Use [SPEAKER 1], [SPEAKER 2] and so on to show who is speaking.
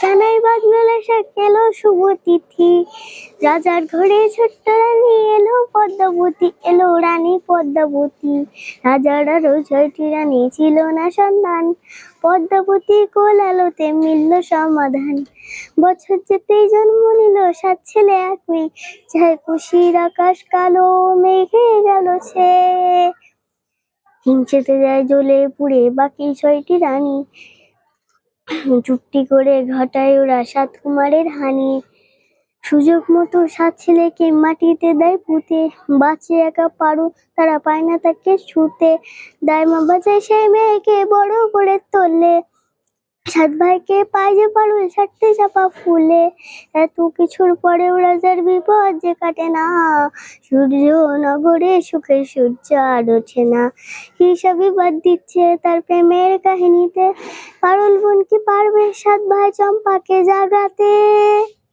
[SPEAKER 1] সানাই বাজলো শেখ এলো শুভ তিথি, রাজার ঘরে ছোট্ট রানী এলো পদ্মাবতী, এলো রানী পদ্মাবতী। রাজার আরো 6টি রানী ছিল না সন্তান, পদ্মাবতী কোল আলোতে মিলল সমাধান। বছর যেতেই জন্ম নিল 7 ছেলে 1 মেয়ে, চায় খুশির আকাশ কালো মেঘে গেল ছেয়ে। হিংসেতে যায় জ্বলে পুড়ে বাকি 6টি রানী, চুক্তি করে ঘটায় ওরা 7 কুমারের হানি। সুযোগ মতো 7 ছেলেকে মাটিতে দেয় পুঁতে, বাঁচে একা পারো তারা পায় না তাকে ছুতে। দাইমা বাজায় সেই মেয়েকে বড় করে তোলে, 7 ভাইকে পায় যে পারো 7টি চাপা ফুলে। এত কিছুর পরেও রাজার বিপদ যে কাটে না, সূর্য নগরে সুখের সূর্য আর ওঠে না। হিসাবই বাদ দিচ্ছে তার প্রেমের কাহিনীতে, পারুল বোন কি পারবে 7 ভাই চম্পাকে জাগাতে।